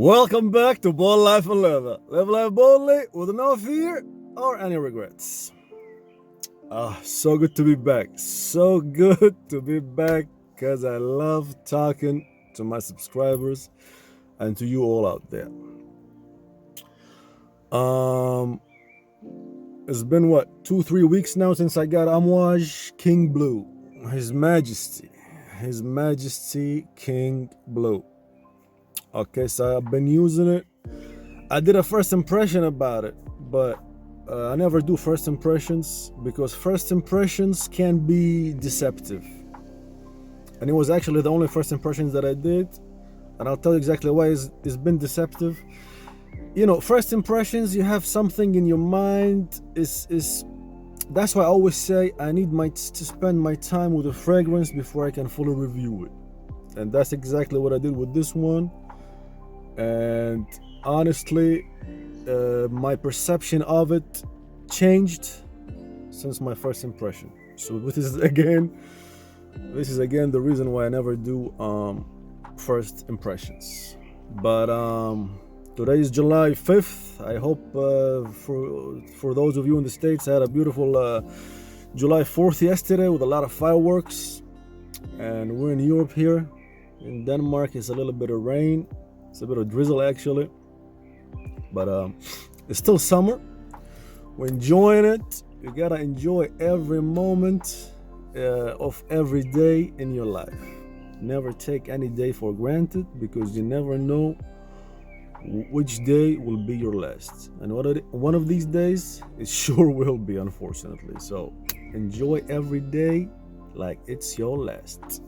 Welcome back to Bold Life and Leather. Live life boldly with no fear or any regrets. So good to be back. So good to be back because I love talking to my subscribers and to you all out there. It's been 2-3 weeks now since I got Amouage King Blue. His Majesty King Blue. Okay, so I've been using it. I did a first impression about it, but I never do first impressions because first impressions can be deceptive. And it was actually the only first impressions that I did, and I'll tell you exactly why it's been deceptive. You know, first impressions, you have something in your mind. That's why I always say I need to spend my time with a fragrance before I can fully review it. And that's exactly what I did with this one. And honestly, my perception of it changed since my first impression. So this is again the reason why I never do first impressions. But today is July 5th. I hope for those of you in the States had a beautiful July 4th yesterday with a lot of fireworks. And we're in Europe here. In Denmark, it's a little bit of rain. It's a bit of drizzle actually. But it's still summer. We're enjoying it. You gotta enjoy every moment of every day in your life. Never take any day for granted because you never know which day will be your last. And one of these days, it sure will be, unfortunately. So enjoy every day like it's your last.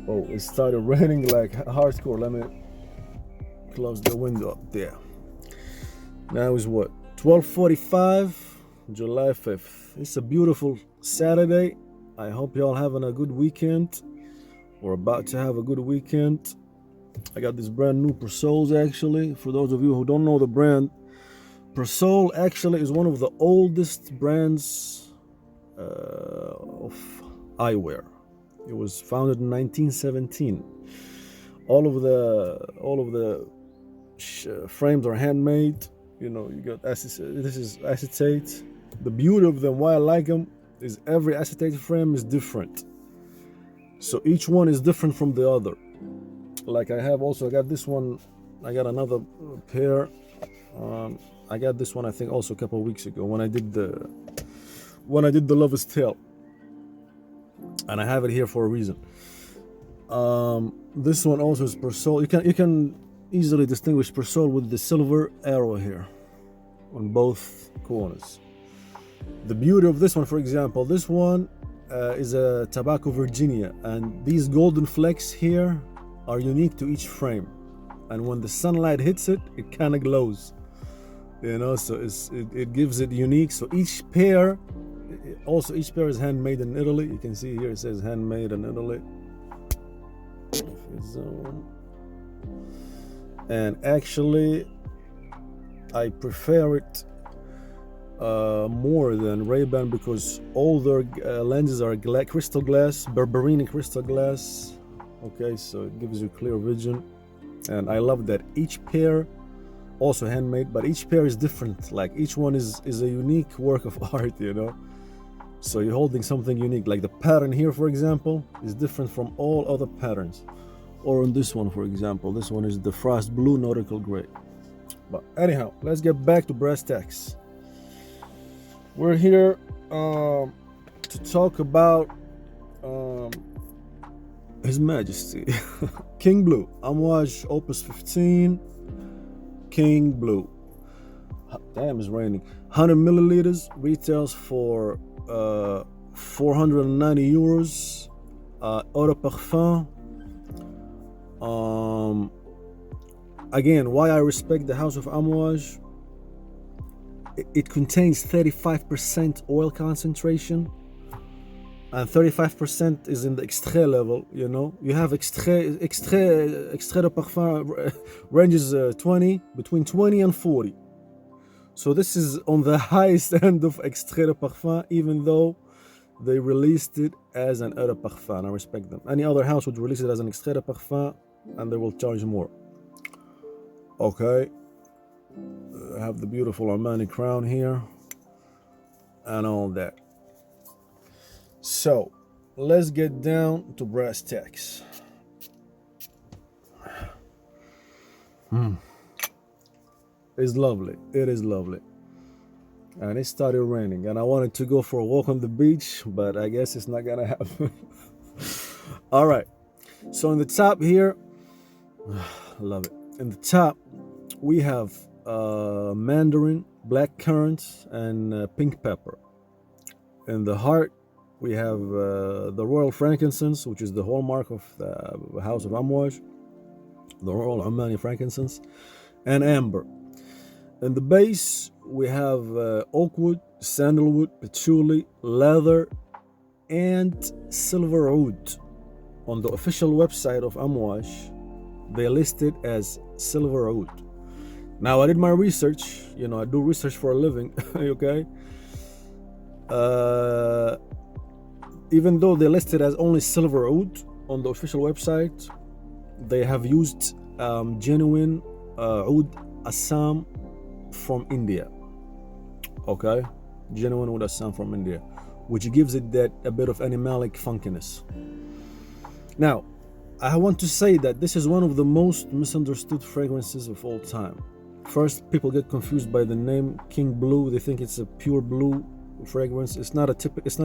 Oh, it started raining like hardcore. Let me close the window up there. Now is 12:45, July 5th. It's a beautiful Saturday. I hope y'all having a good weekend or about to have a good weekend. I got this brand new Persols actually. For those of you who don't know the brand, Persol actually is one of the oldest brands of eyewear. It was founded in 1917. All of the frames are handmade. You know, you got this is acetate. The beauty of them, why I like them, is every acetate frame is different. So each one is different from the other. Like I got this one. I got another pair. I got this one I think also a couple of weeks ago when I did the Lover's Tale, and I have it here for a reason. This one also is Persol. You can easily distinguish Persol with the silver arrow here on both corners. The beauty of this one, for example, this one is a Tobacco Virginia, and these golden flecks here are unique to each frame. And when the sunlight hits it, it kind of glows. You know, so it gives it unique. So each pair is handmade in Italy. You can see here it says handmade in Italy. And actually I prefer it more than Ray-Ban because all their lenses are crystal glass, Berberini crystal glass. Okay, so it gives you clear vision, and I love that each pair also handmade, but each pair is different. Like each one is a unique work of art, you know. So you're holding something unique. Like the pattern here, for example, is different from all other patterns. Or on this one, for example, this one is the Frost Blue Nautical Gray. But anyhow, let's get back to brass tacks. We're here to talk about His Majesty King Blue, Amouage Opus 15 King Blue. Damn, it's raining. 100 milliliters retails for 490 euros. Eau de Parfum. Again, why I respect the House of Amouage. It contains 35% oil concentration, and 35% is in the extrait level. You know, you have extrait de parfum ranges between 20 and 40. So this is on the highest end of extrait de parfum, even though they released it as an eau de parfum. I respect them. Any other house would release it as an extrait de parfum, and they will charge more. Okay, I have the beautiful Omani crown here and all that. So let's get down to brass tacks. It's lovely. It is lovely. And it started raining, and I wanted to go for a walk on the beach, but I guess it's not gonna happen. All right. So in the top here, love it. In the top, we have mandarin, black currants, and pink pepper. In the heart, we have the royal frankincense, which is the hallmark of the house of Amouage, the royal Omani frankincense, and amber. In the base, we have oak wood, sandalwood, patchouli, leather, and silver oud. On the official website of Amouage, they list it as silver oud. Now, I did my research. You know, I do research for a living, okay? Even though they listed as only silver oud on the official website, they have used genuine oud Assam from India. Okay, genuine oud Assam from India, which gives it that a bit of animalic funkiness. Now, I want to say that this is one of the most misunderstood fragrances of all time. First, people get confused by the name King Blue. They think it's a pure blue fragrance. It's not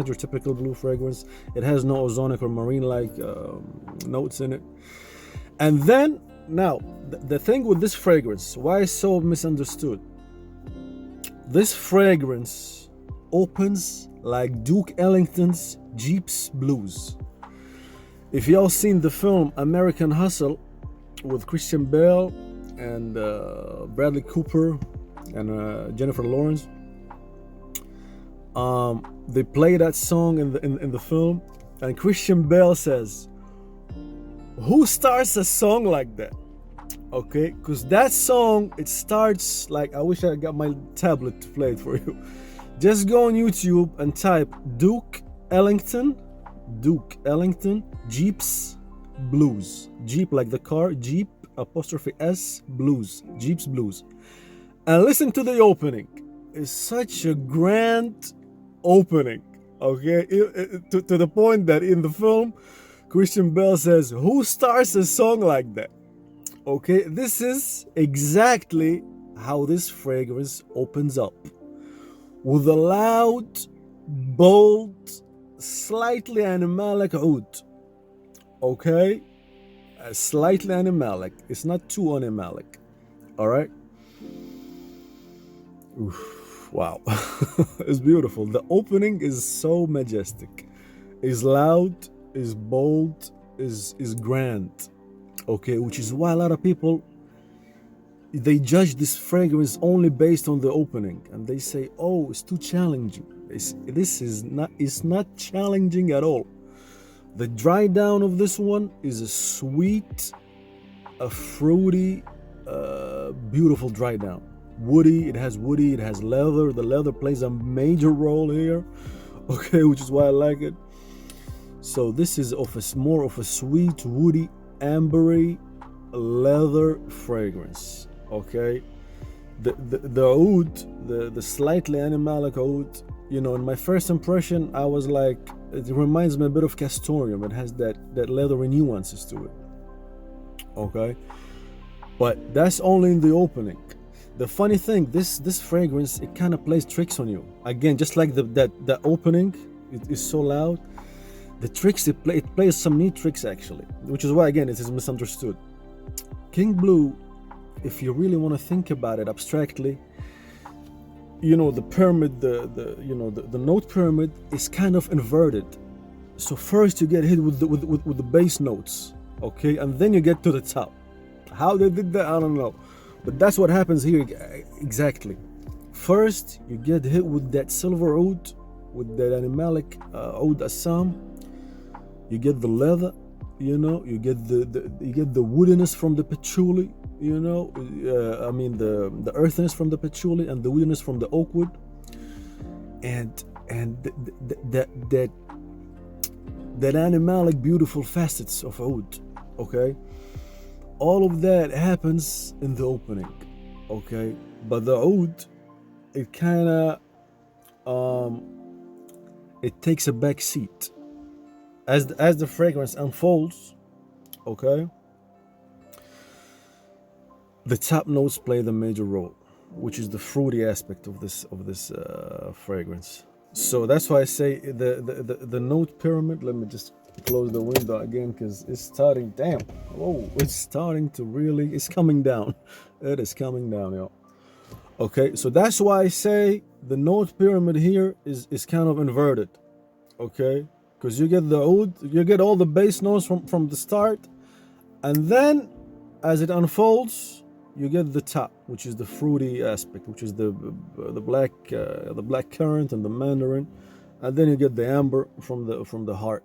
your typical blue fragrance. It has no ozonic or marine-like notes in it. And then, now, the thing with this fragrance, why it's so misunderstood? This fragrance opens like Duke Ellington's Jeep's Blues. If y'all seen the film American Hustle with Christian Bale and Bradley Cooper and Jennifer Lawrence, they play that song in the film, and Christian Bale says, "Who starts a song like that?" Okay, because that song, it starts like, I wish I got my tablet to play it for you. Just go on YouTube and type Duke Ellington, Jeep's Blues. Jeep like the car, Jeep apostrophe S Blues, Jeep's Blues. And listen to the opening. It's such a grand opening, okay? To the point that in the film, Christian Bale says, "Who starts a song like that?" Okay, this is exactly how this fragrance opens up. With a loud, bold, slightly animalic oud. Okay? Slightly animalic. It's not too animalic. Alright? Wow. It's beautiful. The opening is so majestic. It's loud, is bold, is grand. Okay, which is why a lot of people, they judge this fragrance only based on the opening, and they say, "Oh, it's too challenging." It's not challenging at all. The dry down of this one is a sweet, a fruity, beautiful dry down. Woody, it has leather. The leather plays a major role here. Okay, which is why I like it. So this is more of a sweet, woody, ambery leather fragrance. Okay, the oud, the slightly animalic oud, you know, in my first impression, I was like, it reminds me a bit of castoreum. It has that leathery nuances to it. Okay, but that's only in the opening. The funny thing, this fragrance, it kind of plays tricks on you. Again, just like the opening, it is so loud. The tricks it plays some neat tricks actually, which is why again it is misunderstood. King Blue, if you really want to think about it abstractly, you know, the pyramid, the note pyramid is kind of inverted. So first you get hit with the bass notes, okay, and then you get to the top. How they did that, I don't know, but that's what happens here exactly. First you get hit with that silver oud, with that animalic oud Assam. You get the leather, you know, you get the woodiness from the patchouli, you know, the earthiness from the patchouli and the woodiness from the oak wood, and that animalic beautiful facets of oud. Okay, all of that happens in the opening, okay? But the oud, it kind of it takes a back seat as the fragrance unfolds, okay? The top notes play the major role, which is the fruity aspect of this fragrance. So that's why I say the note pyramid. Let me just close the window again because it's starting. Damn, whoa, it's starting to really. It's coming down. It is coming down, yo. Okay, so that's why I say the note pyramid here is kind of inverted. Okay, because you get the oud, you get all the base notes from the start, and then as it unfolds, you get the top, which is the fruity aspect, which is the black currant and the mandarin, and then you get the amber from the heart.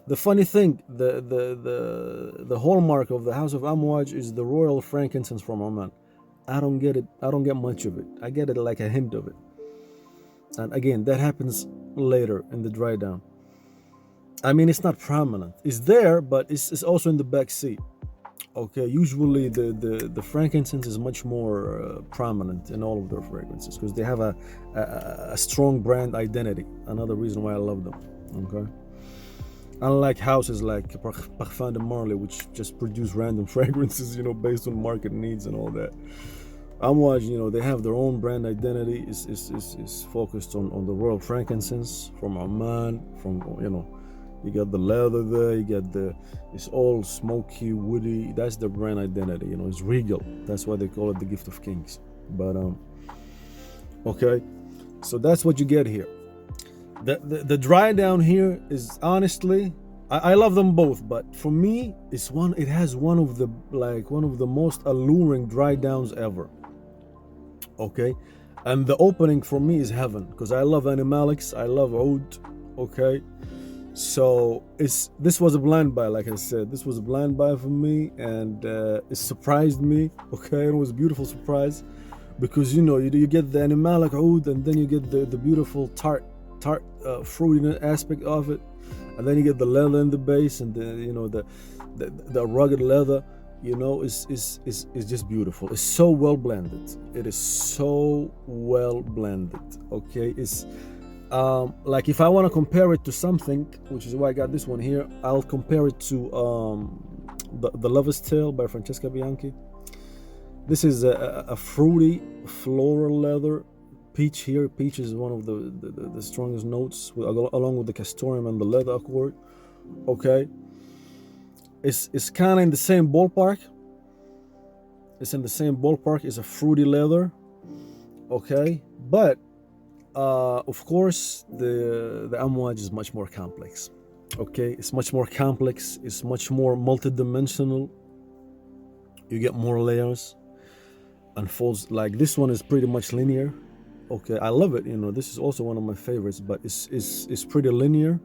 The funny thing, the hallmark of the House of Amouage is the royal frankincense from Oman. I don't get it. I don't get much of it. I get it like a hint of it. And again, that happens later in the dry down. I mean, it's not prominent. It's there, but it's also in the back seat. Okay, usually the frankincense is much more prominent in all of their fragrances because they have a strong brand identity. Another reason why I love them. Okay, unlike houses like Parfum de Marly, which just produce random fragrances, based on market needs and all that. Amouage, they have their own brand identity. Is focused on the royal frankincense from Oman, from You got the leather there, it's all smoky, woody. That's their brand identity, it's regal. That's why they call it the gift of kings. But okay, so that's what you get here. The dry down here is honestly, I love them both, but for me, it has one of the most alluring dry downs ever. Okay, and the opening for me is heaven because I love animalics, I love oud. Okay. So this was a blind buy, like I said. This was a blind buy for me, and it surprised me. Okay, it was a beautiful surprise because you get the animalic oud, and then you get the beautiful tart fruitiness aspect of it, and then you get the leather in the base, and the rugged leather. Is just beautiful. It's so well blended. It is so well blended. Okay, it's. Like if I want to compare it to something, which is why I got this one here, I'll compare it to the Lover's Tale by Francesca Bianchi. This is a fruity floral leather. Peach here. Peach is one of the strongest notes, along with the castoreum and the leather accord. Okay, it's kind of in the same ballpark. It's in the same ballpark. It's a fruity leather. Okay, but of course, the Amouage is much more complex. Okay, it's much more complex. It's much more multidimensional. You get more layers. Unfolds like this one is pretty much linear. Okay, I love it. This is also one of my favorites, but it's pretty linear.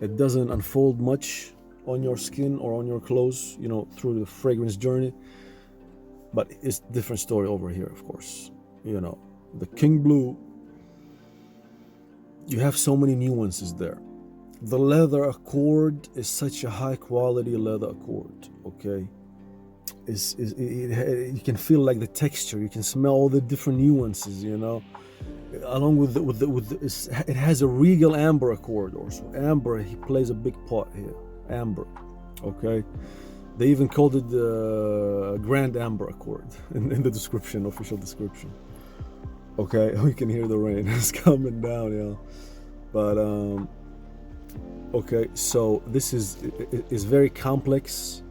It doesn't unfold much on your skin or on your clothes, through the fragrance journey. But it's a different story over here, of course. The King Blue. You have so many nuances there. The leather accord is such a high quality leather accord. Okay, you can feel like the texture. You can smell all the different nuances. Along with it has a regal amber accord also. Amber, he plays a big part here. Amber. Okay, they even called it the Grand Amber Accord in the description, official description. Okay, you can hear the rain. It's coming down, yeah. But okay, so this is very complex.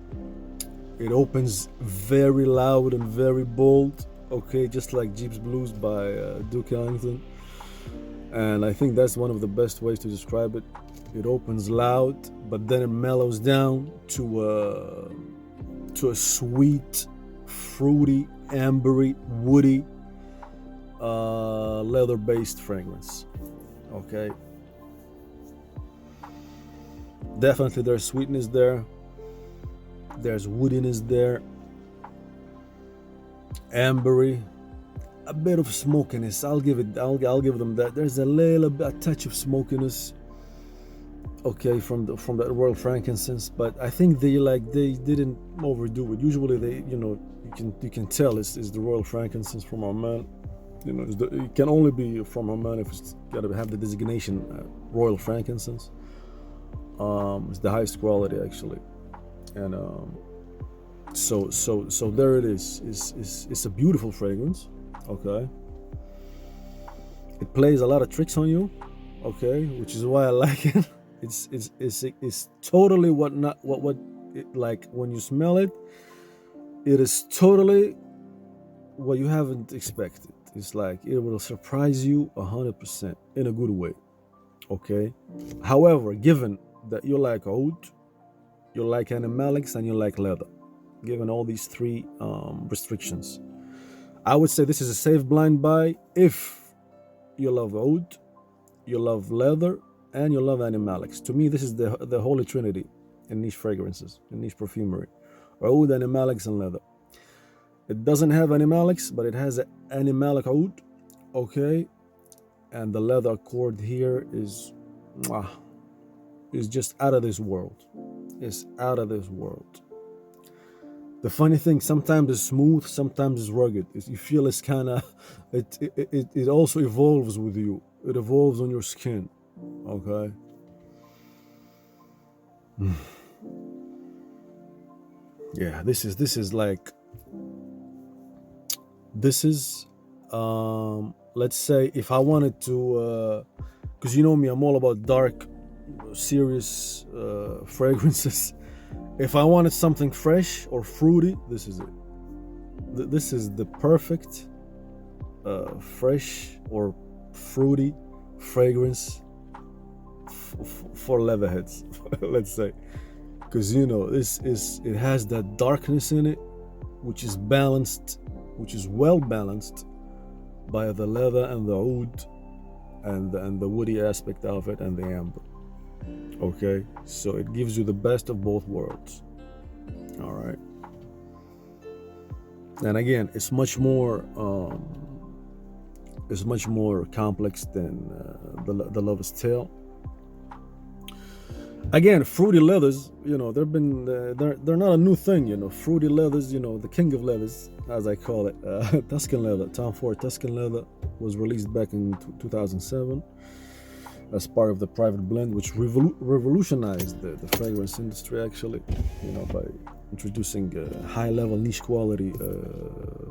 It opens very loud and very bold. Okay, just like Jeep's Blues by Duke Ellington. And I think that's one of the best ways to describe it. It opens loud, but then it mellows down to a sweet, fruity, ambery, woody, leather-based fragrance. Okay. Definitely there's sweetness there. There's woodiness there. Ambery. A bit of smokiness. I'll give them that. There's a touch of smokiness. okay, from that royal frankincense, but I think they didn't overdo it. Usually they, you can tell it's the royal frankincense from Oman. It can only be from Oman if it's got to have the designation royal frankincense. It's the highest quality actually, and so there it is. It's a beautiful fragrance. Okay, it plays a lot of tricks on you. Okay, which is why I like it. It's totally what like when you smell it, it is totally what you haven't expected. It's like it will surprise you 100% in a good way. Okay. However, given that you like oud, you like animalics, and you like leather, given all these three restrictions, I would say this is a safe blind buy if you love oud, you love leather, and you love animalics. To me, this is the holy trinity in niche fragrances, in niche perfumery: oud, animalics, and leather. It doesn't have animalics, but it has an animalic oud, okay? And the leather accord here is just out of this world. It's out of this world. The funny thing, sometimes it's smooth, sometimes it's rugged. You feel it's kind of, it also evolves with you. It evolves on your skin, okay? Yeah, this is like, this is, let's say if I wanted to, because you know me, I'm all about dark, serious fragrances. If I wanted something fresh or fruity, this is it. This is the perfect fresh or fruity fragrance for leatherheads, let's say, because it has that darkness in it, which is balanced, which is well balanced by the leather and the oud and the woody aspect of it and the amber. Okay, so it gives you the best of both worlds. All right, and again, it's much more complex than the Lover's Tale. Again, fruity leathers, they're not a new thing. Fruity leathers, the king of leathers, as I call it, Tuscan leather. Tom Ford Tuscan leather was released back in 2007 as part of the private blend, which revolutionized the fragrance industry actually, by introducing high-level niche quality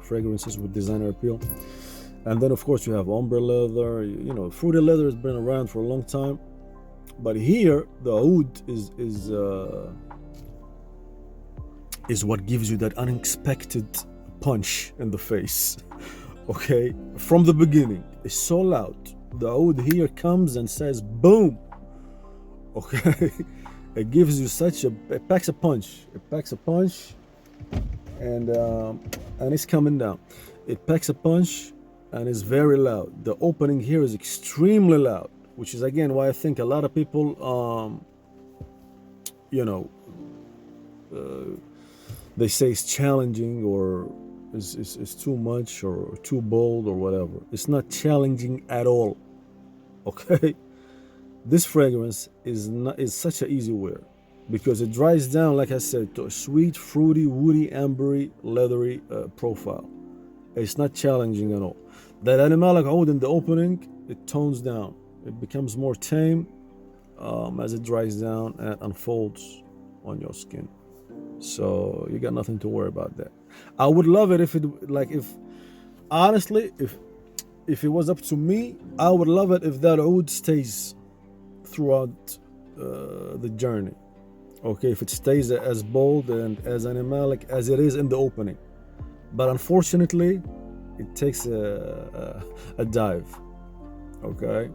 fragrances with designer appeal. And then of course you have ombre leather. Fruity leather has been around for a long time. But here, the oud is what gives you that unexpected punch in the face. Okay, from the beginning, it's so loud. The oud here comes and says, "Boom!" Okay, it gives you it packs a punch. It packs a punch, and it's coming down. It packs a punch, and it's very loud. The opening here is extremely loud, which is again why I think a lot of people, they say it's challenging or is too much or too bold or whatever. It's not challenging at all. Okay, this fragrance is such an easy wear because it dries down, like I said, to a sweet, fruity, woody, ambery, leathery profile. It's not challenging at all. That animalic oud in the opening, it tones down. It becomes more tame as it dries down and unfolds on your skin. So you got nothing to worry about that. I would love it if it was up to me, I would love it if that oud stays throughout the journey. Okay, if it stays as bold and as animalic as it is in the opening. But unfortunately, it takes a dive. Okay.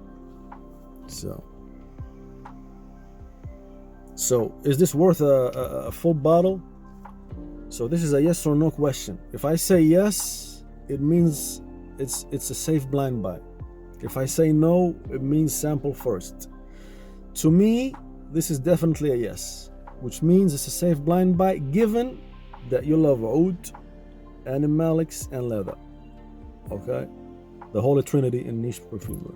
So is this worth a full bottle? So this is a yes or no question. If I say yes, it means it's a safe blind buy. If I say no, it means sample first. To me, this is definitely a yes, which means it's a safe blind buy given that you love oud, animalics, and leather. Okay, the holy trinity in niche perfumery.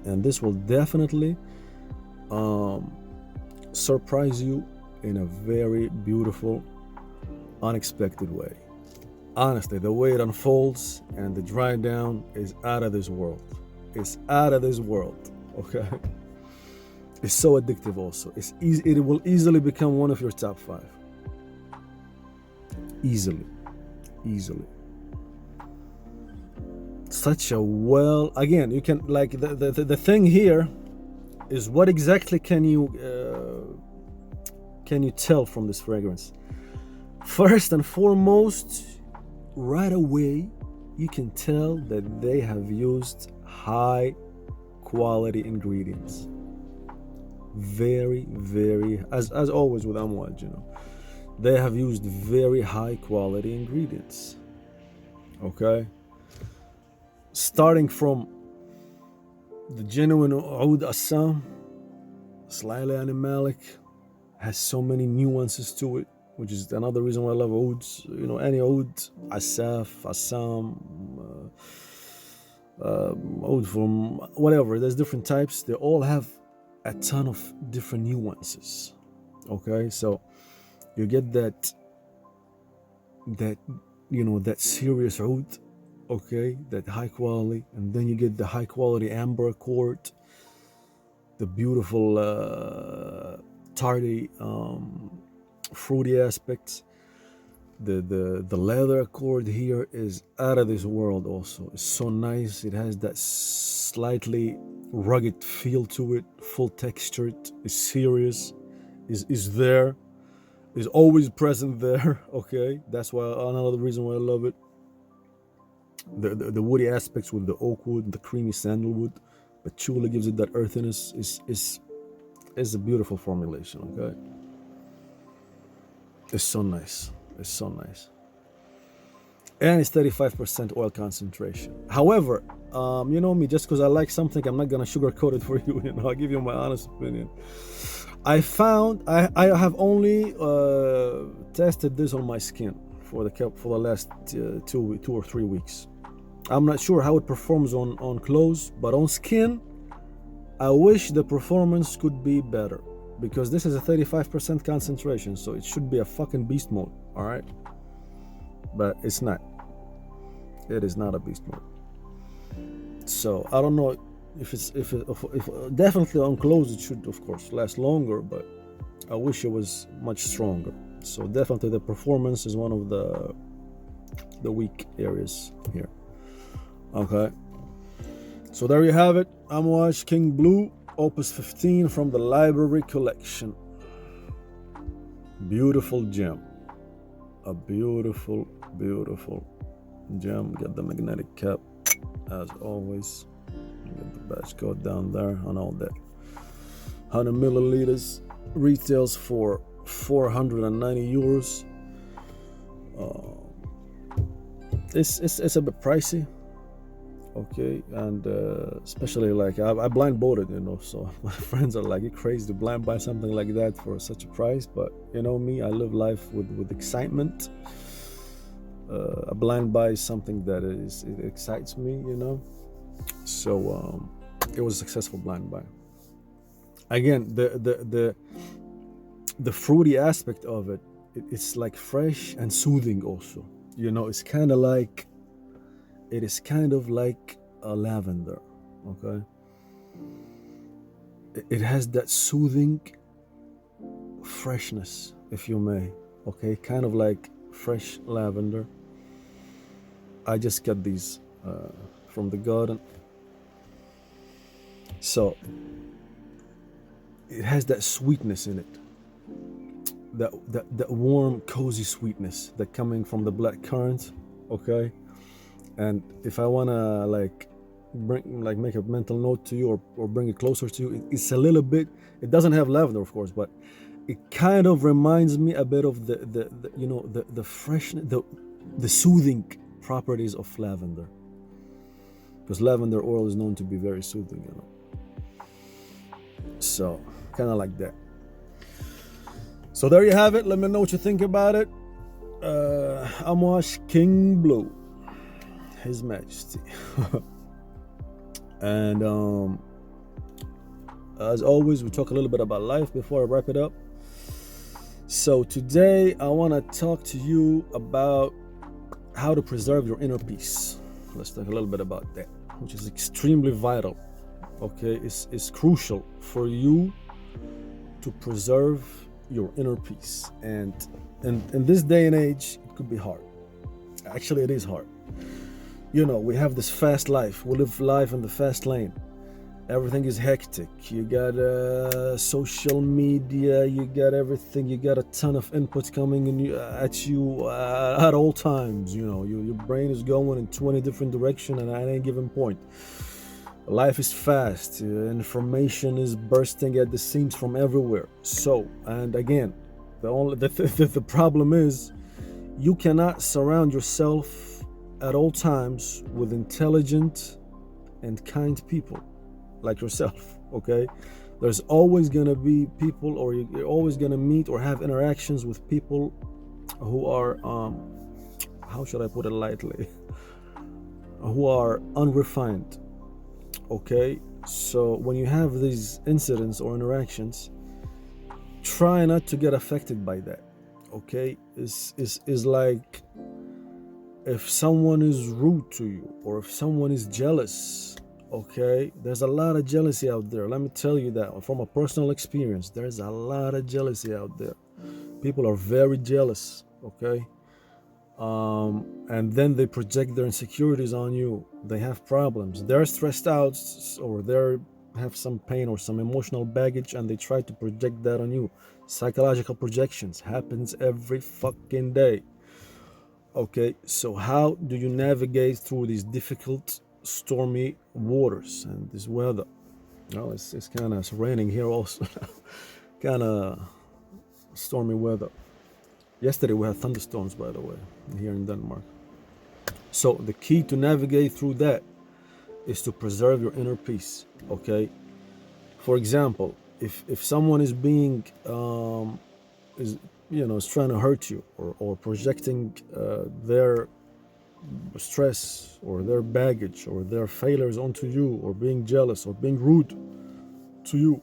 And this will definitely surprise you in a very beautiful, unexpected way. Honestly, the way it unfolds and the dry down is out of this world. It's out of this world. Okay. It's so addictive. Also, it will easily become one of your top 5. Easily. Such a again, you can like the thing here is what exactly can you tell from this fragrance? First and foremost, right away you can tell that they have used high quality ingredients. Very, as always with Amouage, they have used very high quality ingredients. Okay, starting from the genuine oud Assam, slightly animalic, has so many nuances to it, which is another reason why I love ouds. Any oud, Asaf, Assam, oud from whatever. There's different types. They all have a ton of different nuances. Okay, so you get that serious oud, okay, that high quality, and then you get the high quality amber accord, the beautiful tardy fruity aspects. The leather accord here is out of this world. Also, it's so nice. It has that slightly rugged feel to it, full textured, is serious, is there, is always present there. Okay, that's why another reason why I love it. The woody aspects with the oak wood, the creamy sandalwood, patchouli gives it that earthiness. Is a beautiful formulation. Okay, it's so nice. It's so nice. And it's 35% oil concentration. However, you know me, just because I like something, I'm not gonna sugarcoat it for you. I'll give you my honest opinion. I found I have only tested this on my skin for the last 2 or 3 weeks. I'm not sure how it performs on clothes, but on skin, I wish the performance could be better, because this is a 35% concentration, so it should be a fucking beast mode, all right? But it's not. It is not a beast mode. So I don't know if definitely on clothes it should of course last longer, but I wish it was much stronger. So definitely the performance is one of the weak areas here. Okay. So there you have it, Amouage King Blue, Opus 15 from the Library Collection. Beautiful gem. A beautiful gem. Get the magnetic cap as always. Get the batch code down there and all that. 100 milliliters. Retails for 490 euros. It's a bit pricey. Okay, and especially like I blind bought it, so my friends are like, you're crazy to blind buy something like that for such a price. But you know me, I live life with excitement. A blind buy is something that it excites me, so it was a successful blind buy. Again, the fruity aspect of it's like fresh and soothing also. It's kind of like, it is kind of like a lavender. Okay, it has that soothing freshness, if you may. Okay, kind of like fresh lavender. I just got these from the garden, so it has that sweetness in it, that warm, cozy sweetness that coming from the black currant. Okay, and if I wanna make a mental note to you or bring it closer to you, it's a little bit. It doesn't have lavender, of course, but it kind of reminds me a bit of the freshness, the soothing properties of lavender, because lavender oil is known to be very soothing, so kind of like that. So there you have it. Let me know what you think about it. Amouage King Blue, His Majesty. And As always, we talk a little bit about life before I wrap it up. So today I want to talk to you about how to preserve your inner peace. Let's talk a little bit about that, which is extremely vital. Okay, it's crucial for you to preserve your inner peace. And in this day and age, it could be hard. Actually, it is hard. We have this fast life. We live life in the fast lane. Everything is hectic. You got social media, you got everything, you got a ton of input coming at you at all times. Your brain is going in 20 different directions at any given point. Life is fast. Information is bursting at the seams from everywhere. So, and again, the problem is you cannot surround yourself at all times with intelligent and kind people like yourself. Okay, there's always gonna be people, or you're always gonna meet or have interactions with people who are how should I put it lightly, who are unrefined. Okay, so when you have these incidents or interactions, try not to get affected by that. Okay, is like if someone is rude to you or if someone is jealous. Okay, there's a lot of jealousy out there. Let me tell you that from a personal experience. There's a lot of jealousy out there. People are very jealous. Okay, and then they project their insecurities on you. They have problems. They're stressed out, or they have some pain or some emotional baggage, and they try to project that on you. Psychological projections happens every fucking day. Okay, so how do you navigate through these difficult stormy waters and this weather? Well, it's kind of raining here also. Kind of stormy weather. Yesterday we had thunderstorms, by the way, here in Denmark. So the key to navigate through that is to preserve your inner peace. Okay, for example, if someone is being is trying to hurt you, or projecting their stress or their baggage or their failures onto you, or being jealous or being rude to you,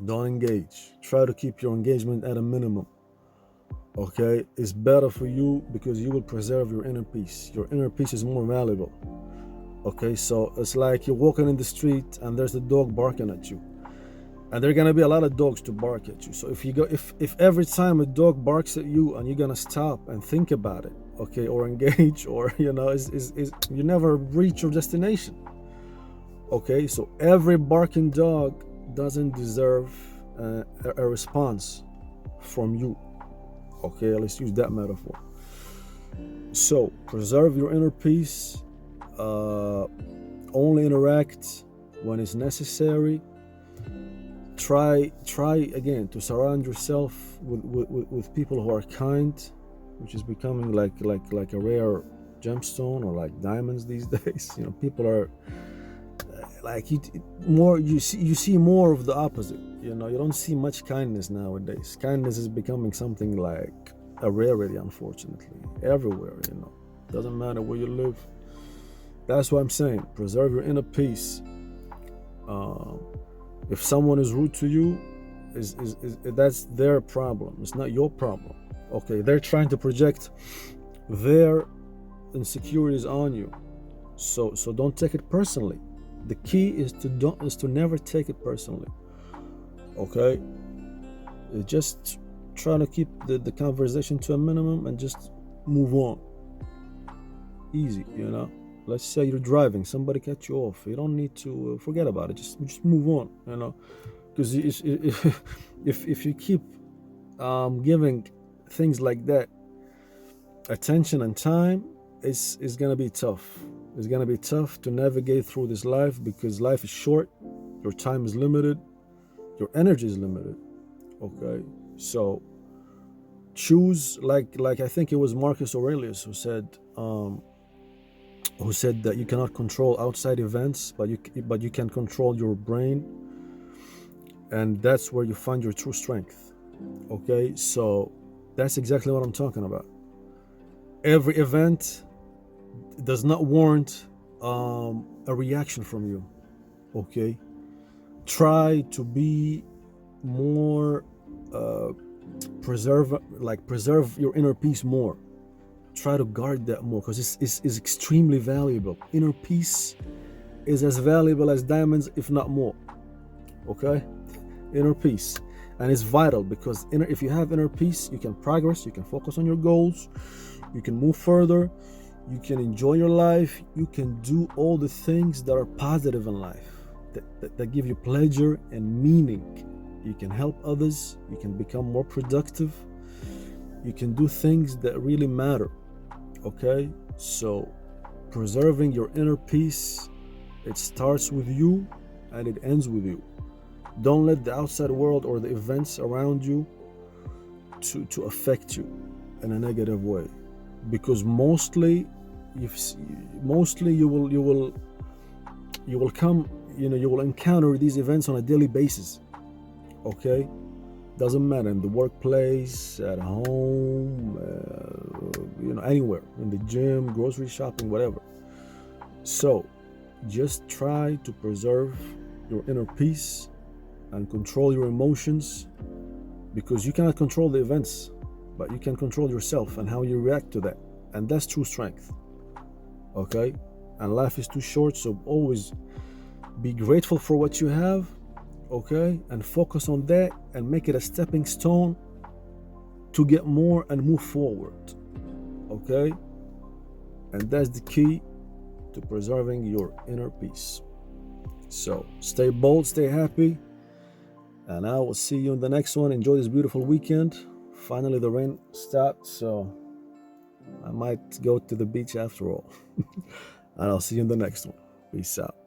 don't engage. Try to keep your engagement at a minimum. Okay, it's better for you because you will preserve your inner peace. Your inner peace is more valuable. Okay, so it's like you're walking in the street and there's a dog barking at you, and there are gonna be a lot of dogs to bark at you. So if every time a dog barks at you and you're gonna stop and think about it, okay, or engage, or you never reach your destination. Okay, so every barking dog doesn't deserve a response from you. Okay, let's use that metaphor. So preserve your inner peace. Only interact when it's necessary. Try again to surround yourself with people who are kind, which is becoming like a rare gemstone, or like diamonds these days. People are like you see more of the opposite. You don't see much kindness nowadays. Kindness is becoming something like a rarity, unfortunately, everywhere. Doesn't matter where you live. That's what I'm saying. Preserve your inner peace. If someone is rude to you, is that's their problem. It's not your problem. Okay, they're trying to project their insecurities on you. So don't take it personally. The key is to never take it personally. Okay, just try to keep the conversation to a minimum and just move on. Easy. Let's say you're driving, somebody cut you off. You don't need to forget about it. Just move on. Because if you keep giving things like that attention and time, it's gonna be tough. It's gonna be tough to navigate through this life, because life is short, your time is limited, your energy is limited. Okay, so choose, like I think it was Marcus Aurelius who said that you cannot control outside events, but you can control your brain, and that's where you find your true strength. Okay, so that's exactly what I'm talking about. Every event does not warrant a reaction from you. Okay, try to be more preserve your inner peace more. Try to guard that more, because it's extremely valuable. Inner peace is as valuable as diamonds, if not more. Okay, inner peace, and it's vital, because if you have inner peace, you can progress, you can focus on your goals, you can move further, you can enjoy your life, you can do all the things that are positive in life, that give you pleasure and meaning. You can help others, you can become more productive, you can do things that really matter. Okay, so preserving your inner peace, it starts with you and it ends with you. Don't let the outside world or the events around you to affect you in a negative way, because mostly you will come, you will encounter these events on a daily basis. Okay, doesn't matter, in the workplace, at home, anywhere, in the gym, grocery shopping, whatever. So just try to preserve your inner peace and control your emotions, because you cannot control the events, but you can control yourself and how you react to that, and that's true strength. Okay, and life is too short, so always be grateful for what you have. Okay, and focus on that and make it a stepping stone to get more and move forward. Okay, and that's the key to preserving your inner peace. So stay bold, stay happy, and I will see you in the next one. Enjoy this beautiful weekend. Finally the rain stopped, so I might go to the beach after all. And I'll see you in the next one. Peace out.